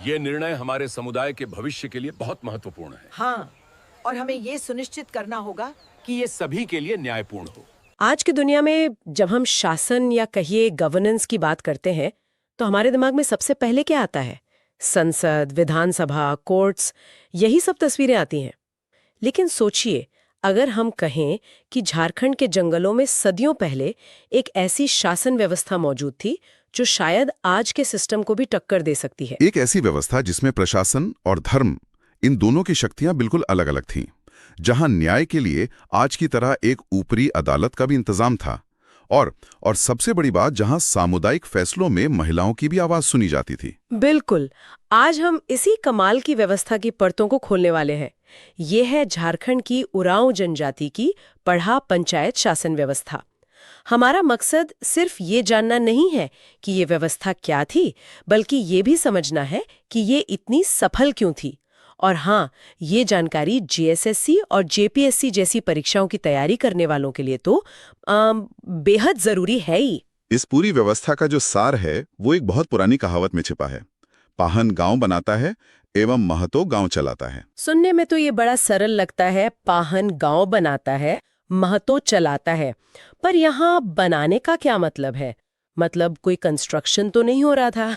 ये निर्णय हमारे समुदाय के भविष्य के लिए बहुत महत्वपूर्ण है। हाँ, और हमें ये सुनिश्चित करना होगा कि ये सभी के लिए न्यायपूर्ण हो। आज की दुनिया में जब हम शासन या कहिए गवर्नेंस की बात करते हैं तो हमारे दिमाग में सबसे पहले क्या आता है? संसद, विधानसभा, कोर्ट्स, यही सब तस्वीरें आती हैं। लेकिन सोचिए, अगर हम कहें कि झारखंड के जंगलों में सदियों पहले एक ऐसी शासन व्यवस्था मौजूद थी जो शायद आज के सिस्टम को भी टक्कर दे सकती है। एक ऐसी व्यवस्था जिसमें प्रशासन और धर्म, इन दोनों की शक्तियां बिल्कुल अलग अलग थीं, जहां न्याय के लिए आज की तरह एक ऊपरी अदालत का भी इंतजाम था और सबसे बड़ी बात, जहां सामुदायिक फैसलों में महिलाओं की भी आवाज सुनी जाती थी। बिल्कुल, आज हम इसी कमाल की व्यवस्था की परतों को खोलने वाले हैं। ये है झारखंड की उरांव जनजाति की पढ़ा पंचायत शासन व्यवस्था। हमारा मकसद सिर्फ ये जानना नहीं है कि ये व्यवस्था क्या थी, बल्कि ये भी समझना है कि ये इतनी सफल क्यों थी। और हाँ, ये जानकारी जीएसएससी और जेपीएससी जैसी परीक्षाओं की तैयारी करने वालों के लिए तो बेहद जरूरी है ही। इस पूरी व्यवस्था का जो सार है वो एक बहुत पुरानी कहावत में छिपा है। पाहन गांव बनाता है एवं महतो गांव चलाता है। सुनने में तो ये बड़ा सरल लगता है, पाहन गांव बनाता है, महतो चलाता है। पर यहाँ बनाने का क्या मतलब है? मतलब कोई कंस्ट्रक्शन तो नहीं हो रहा था?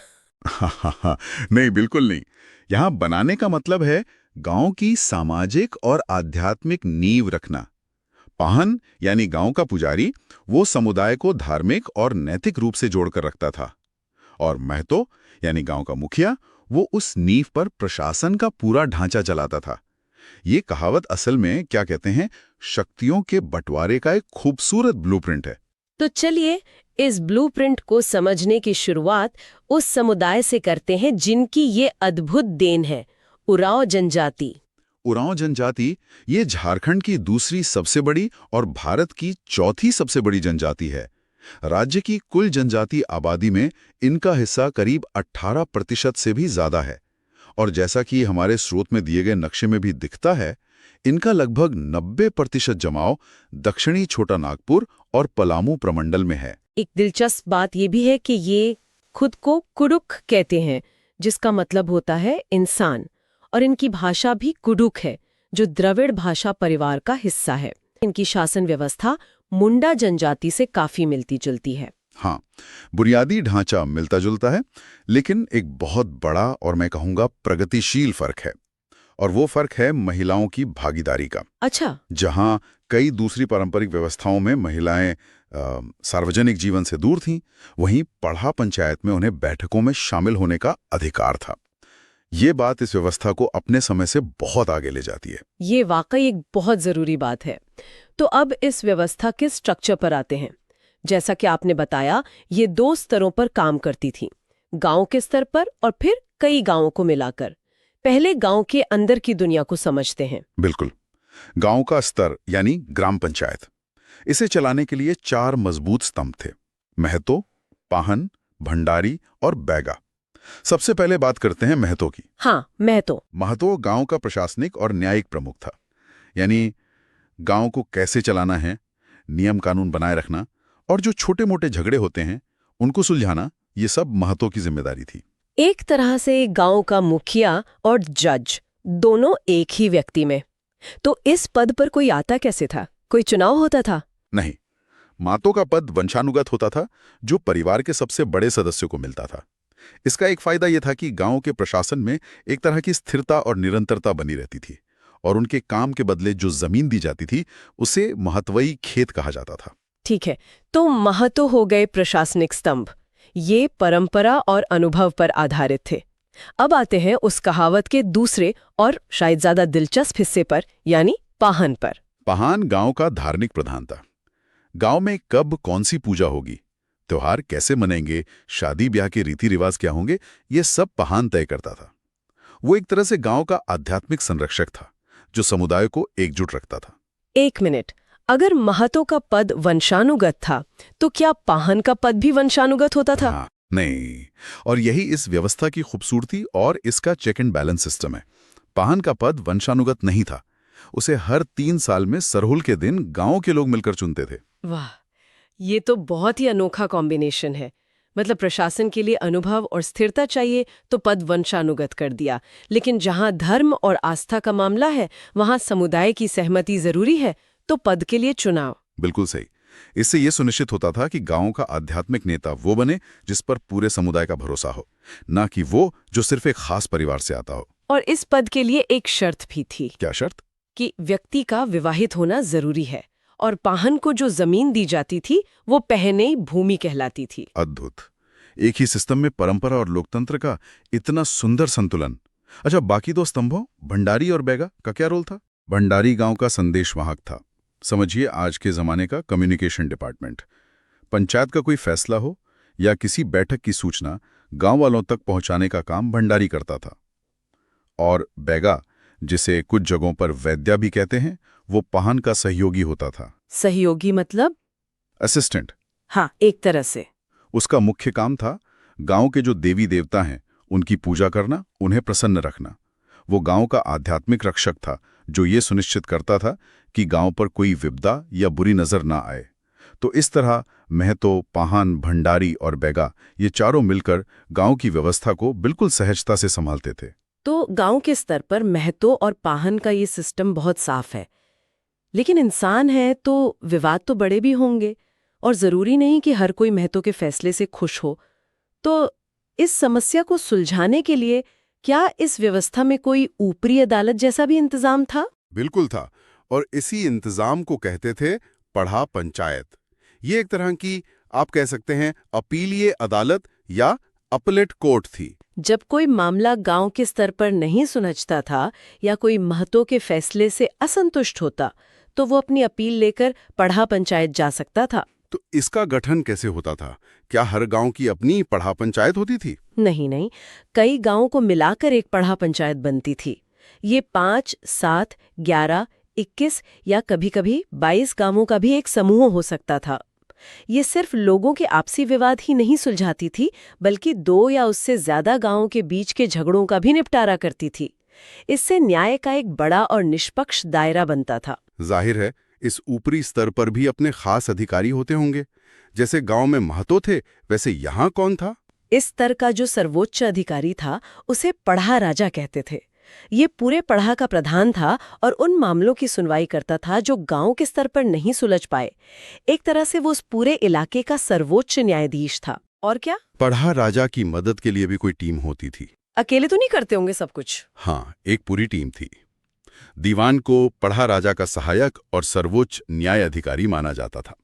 नहीं, बिल्कुल नहीं। यहाँ बनाने का मतलब है गांव की सामाजिक और आध्यात्मिक नींव रखना। पाहन यानी गांव का पुजारी, वो समुदाय को धार्मिक और नैतिक रूप से जोड़कर रखता था, और महतो यानी गांव का मुखिया, वो उस नींव पर प्रशासन का पूरा ढांचा चलाता था। ये कहावत असल में क्या कहते हैं, शक्तियों के बंटवारे का एक खूबसूरत ब्लूप्रिंट है। तो चलिए इस ब्लूप्रिंट को समझने की शुरुआत उस समुदाय से करते हैं जिनकी ये अद्भुत देन है, उरांव जनजाति। उरांव जनजाति ये झारखंड की दूसरी सबसे बड़ी और भारत की चौथी सबसे बड़ी जनजाति है। राज्य की कुल जनजाति आबादी में इनका हिस्सा करीब 18% से भी ज्यादा है, और जैसा कि हमारे स्रोत में दिए गए नक्शे में भी दिखता है, इनका लगभग 90% जमाव दक्षिणी छोटा नागपुर और पलामू प्रमंडल में है। एक दिलचस्प बात यह भी है कि ये खुद को कुडुख कहते हैं, जिसका मतलब होता है इंसान, और इनकी भाषा भी कुडुख है, जो द्रविड़ भाषा परिवार का हिस्सा है। इनकी शासन व्यवस्था मुंडा जनजाति से काफी मिलती जुलती है। हाँ, बुनियादी ढांचा मिलता जुलता है, लेकिन एक बहुत बड़ा और मैं कहूँगा प्रगतिशील फर्क है, और वो फर्क है महिलाओं की भागीदारी का। अच्छा। जहाँ कई दूसरी पारंपरिक व्यवस्थाओं में महिलाएं सार्वजनिक जीवन से दूर थीं, वहीं पढ़ा पंचायत में उन्हें बैठकों में शामिल होने का अधिकार था। ये बात इस व्यवस्था को अपने समय से बहुत आगे ले जाती है। ये वाकई एक बहुत जरूरी बात है। तो अब इस व्यवस्था के स्ट्रक्चर पर आते हैं। जैसा कि आपने बताया, ये 2 स्तरों पर काम करती थी, गांव के स्तर पर और फिर कई गांवों को मिलाकर। पहले गांव के अंदर की दुनिया को समझते हैं। बिल्कुल। गांव का स्तर यानी ग्राम पंचायत, इसे चलाने के लिए 4 मजबूत स्तंभ थे: महतो, पाहन, भंडारी और बैगा। सबसे पहले बात करते हैं महतो की। हाँ, महतो गांव का प्रशासनिक और न्यायिक प्रमुख था, यानी गांव को कैसे चलाना है, नियम कानून बनाए रखना और जो छोटे मोटे झगड़े होते हैं उनको सुलझाना, ये सब महतो की जिम्मेदारी थी। एक तरह से गांव का मुखिया और जज दोनों एक ही व्यक्ति में। तो इस पद पर कोई आता कैसे था? कोई चुनाव होता था? नहीं, महतो का पद वंशानुगत होता था, जो परिवार के सबसे बड़े सदस्यों को मिलता था। इसका एक फायदा यह था कि गांव के प्रशासन में एक तरह की स्थिरता और निरंतरता बनी रहती थी, और उनके काम के बदले जो जमीन दी जाती थी उसे महत्वई खेत कहा जाता था। ठीक है, तो महतो हो गए प्रशासनिक स्तंभ। ये परंपरा और अनुभव पर आधारित थे। अब आते हैं उस कहावत के दूसरे और शायद ज्यादा दिलचस्प हिस्से पर, यानी पाहन पर। पाहन गांव का धार्मिक प्रधान था। गांव में कब कौन सी पूजा होगी, त्योहार कैसे मनेंगे, शादी ब्याह के रीति रिवाज क्या होंगे, ये सब पाहन तय करता था। वो एक तरह से गांव का आध्यात्मिक संरक्षक था, जो समुदाय को एकजुट रखता था। एक मिनट, अगर महतो का पद वंशानुगत था, तो क्या पाहन का पद भी वंशानुगत होता था? हाँ, नहीं, और यही इस व्यवस्था की खूबसूरती और इसका चेक एंड बैलेंस सिस्टम है। पाहन का पद वंशानुगत नहीं था, उसे हर 3 साल में सरहुल के दिन गांव के लोग मिलकर चुनते थे। वाह, ये तो बहुत ही अनोखा कॉम्बिनेशन है। मतलब प्रशासन के लिए अनुभव और स्थिरता चाहिए तो पद वंशानुगत कर दिया, लेकिन जहां धर्म और आस्था का मामला है वहां समुदाय की सहमति जरूरी है तो पद के लिए चुनाव। बिल्कुल सही। इससे यह सुनिश्चित होता था कि गांव का आध्यात्मिक नेता वो बने जिस पर पूरे समुदाय का भरोसा हो, ना कि वो जो सिर्फ एक खास परिवार से आता हो। और इस पद के लिए एक शर्त भी थी। क्या शर्त? कि व्यक्ति का विवाहित होना जरूरी है और पाहन को जो जमीन दी जाती थी वो पहने भूमि कहलाती थी। अद्भुत। एक ही सिस्टम में परंपरा और लोकतंत्र का इतना सुंदर संतुलन। अच्छा, बाकी दो स्तंभों भंडारी और बैगा का क्या रोल था? भंडारी गांव का संदेशवाहक था, समझिए आज के जमाने का कम्युनिकेशन डिपार्टमेंट। पंचायत का कोई फैसला हो या किसी बैठक की सूचना गांव वालों तक पहुंचाने का काम भंडारी करता था। और बैगा, जिसे कुछ जगहों पर वैद्या भी कहते हैं, वो पाहन का सहयोगी होता था। सहयोगी मतलब? असिस्टेंट। हाँ, एक तरह से। उसका मुख्य काम था गांव के जो देवी देवता हैं उनकी पूजा करना, उन्हें प्रसन्न रखना। वो गांव का आध्यात्मिक रक्षक था जो ये सुनिश्चित करता था कि गांव पर कोई विपदा या बुरी नजर ना आए। तो इस तरह महतो, पाहन, भंडारी और बैगा ये चारों मिलकर गांव की व्यवस्था को बिल्कुल सहजता से संभालते थे। तो गांव के स्तर पर महतो और पाहन का ये सिस्टम बहुत साफ है, लेकिन इंसान है तो विवाद तो बड़े भी होंगे और जरूरी नहीं कि हर कोई महतो के फैसले से खुश हो। तो इस समस्या को सुलझाने के लिए क्या इस व्यवस्था में कोई ऊपरी अदालत जैसा भी इंतजाम था? बिल्कुल था, और इसी इंतजाम को कहते थे पढ़ा पंचायत। ये एक तरह की, आप कह सकते हैं, अपीलीय अदालत या अपलेट कोर्ट थी। जब कोई मामला गांव के स्तर पर नहीं सुलझता था या कोई महतो के फैसले से असंतुष्ट होता तो वो अपनी अपील लेकर पढ़ा पंचायत जा सकता था। तो इसका गठन कैसे होता था? क्या हर गांव की अपनी पढ़ा पंचायत होती थी? नहीं, कई गांवों को मिलाकर एक पढ़ा पंचायत बनती थी। ये 5, 7, 11, 21 या कभी-कभी 22 गांवों का भी एक समूह हो सकता था। ये सिर्फ लोगों के आपसी विवाद ही नहीं सुलझाती थी, बल्कि 2 या उससे ज्यादा गांवों के बीच के झगड़ों का भी निपटारा करती थी। इससे न्याय का एक बड़ा और निष्पक्ष दायरा बनता था। जाहिर है इस ऊपरी स्तर पर भी अपने खास अधिकारी होते होंगे। जैसे गांव में महतो थे, वैसे यहाँ कौन था? इस स्तर का जो सर्वोच्च अधिकारी था उसे पढ़ा राजा कहते थे। ये पूरे पढ़ा का प्रधान था और उन मामलों की सुनवाई करता था जो गांव के स्तर पर नहीं सुलझ पाए। एक तरह से वो उस पूरे इलाके का सर्वोच्च न्यायाधीश था। और क्या पढ़ा राजा की मदद के लिए भी कोई टीम होती थी? अकेले तो नहीं करते होंगे सब कुछ? हाँ, एक पूरी टीम थी। दीवान को पढ़ा राजा का सहायक और सर्वोच्च न्याय अधिकारी माना जाता था।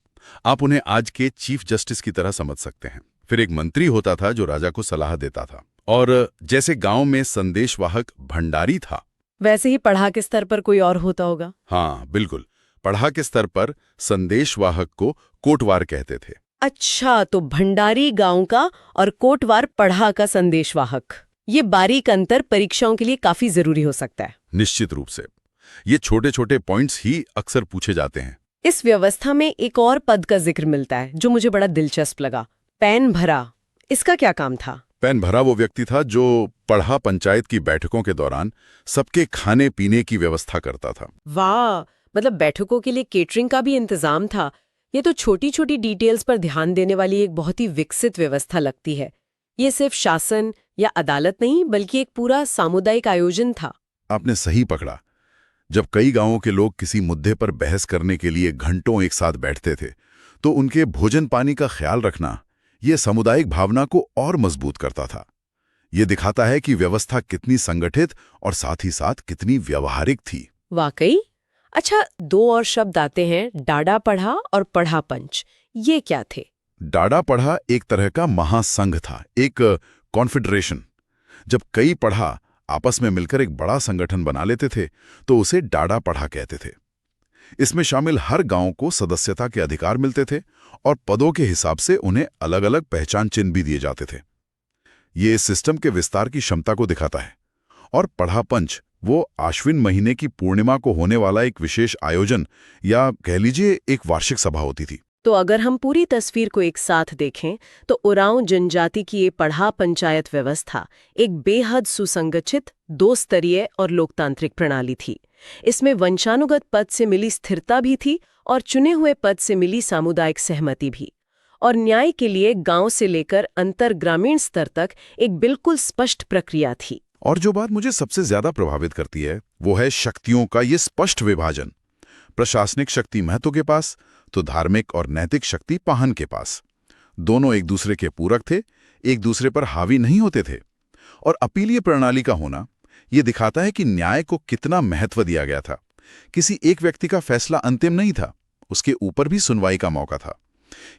आप उन्हें आज के चीफ जस्टिस की तरह समझ सकते हैं। फिर एक मंत्री होता था जो राजा को सलाह देता था। और जैसे गांव में संदेशवाहक भंडारी था, वैसे ही पढ़ा के स्तर पर कोई और होता होगा? हाँ बिल्कुल, पढ़ा के स्तर पर संदेशवाहक को कोटवार कहते थे। अच्छा, तो भंडारी गांव का और कोटवार पढ़ा का संदेशवाहक। ये बारीक अंतर परीक्षाओं के लिए काफी जरूरी हो सकता है। निश्चित रूप से ये छोटे छोटे पॉइंट्स ही अक्सर पूछे जाते हैं। इस व्यवस्था में एक और पद का जिक्र मिलता है जो मुझे बड़ा दिलचस्प लगा, पैन भरा। इसका क्या काम था? पैन भरा वो व्यक्ति था जो पढ़ा पंचायत की बैठकों के दौरान सबके खाने पीने की व्यवस्था करता था। वाह, मतलब बैठकों के लिए केटरिंग का भी इंतजाम था। ये तो छोटी छोटी डिटेल्स पर ध्यान देने वाली एक बहुत ही विकसित व्यवस्था लगती है। ये सिर्फ शासन या अदालत नहीं बल्कि एक पूरा सामुदायिक आयोजन था। आपने सही पकड़ा। जब कई गांवों के लोग किसी मुद्दे पर बहस करने के लिए घंटों एक साथ बैठते थे तो उनके भोजन पानी का ख्याल रखना ये सामुदायिक भावना को और मजबूत करता था। ये दिखाता है कि व्यवस्था कितनी संगठित और साथ ही साथ कितनी व्यावहारिक थी। वाकई। अच्छा, 2 और शब्द आते हैं, डाडा पढ़ा और पढ़ा पंच। ये क्या थे? डाडा पढ़ा एक तरह का महासंघ था, एक कॉन्फेडरेशन। जब कई पढ़ा आपस में मिलकर एक बड़ा संगठन बना लेते थे तो उसे डाडा पढ़ा कहते थे। इसमें शामिल हर गांव को सदस्यता के अधिकार मिलते थे और पदों के हिसाब से उन्हें अलग अलग पहचान चिन्ह भी दिए जाते थे। ये इस सिस्टम के विस्तार की क्षमता को दिखाता है। और पढ़ा पंच वो आश्विन महीने की पूर्णिमा को होने वाला एक विशेष आयोजन या कह लीजिए एक वार्षिक सभा होती थी। तो अगर हम पूरी तस्वीर को एक साथ देखें तो उरांव जनजाति की ये पढ़ा पंचायत व्यवस्था एक बेहद सुसंगठित, 2 स्तरीय और लोकतांत्रिक प्रणाली थी। इसमें वंशानुगत पद से मिली स्थिरता भी थी और चुने हुए पद से मिली सामुदायिक सहमति भी। और न्याय के लिए गांव से लेकर अंतर ग्रामीण स्तर तक एक बिल्कुल स्पष्ट प्रक्रिया थी। और जो बात मुझे सबसे ज्यादा प्रभावित करती है वो है शक्तियों का ये स्पष्ट विभाजन। प्रशासनिक शक्ति महतो के पास तो धार्मिक और नैतिक शक्ति पाहन के पास। दोनों एक दूसरे के पूरक थे, एक दूसरे पर हावी नहीं होते थे। और अपीलीय प्रणाली का होना ये दिखाता है कि न्याय को कितना महत्व दिया गया था। किसी एक व्यक्ति का फैसला अंतिम नहीं था, उसके ऊपर भी सुनवाई का मौका था।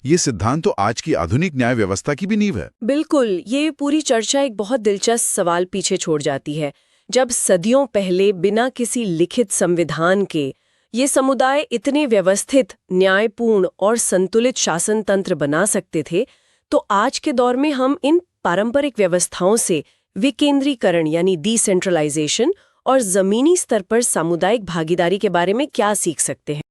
ये सिद्धांत तो आज की आधुनिक न्याय व्यवस्था की भी नींव है। बिल्कुल, ये पूरी चर्चा एक बहुत दिलचस्प सवाल पीछे छोड़ जाती है। जब सदियों पहले बिना किसी लिखित संविधान के ये समुदाय इतने व्यवस्थित, न्यायपूर्ण और संतुलित शासन तंत्र बना सकते थे, तो आज के दौर में हम इन पारंपरिक व्यवस्थाओं से विकेंद्रीकरण यानी डिसेंट्रलाइजेशन और जमीनी स्तर पर सामुदायिक भागीदारी के बारे में क्या सीख सकते हैं?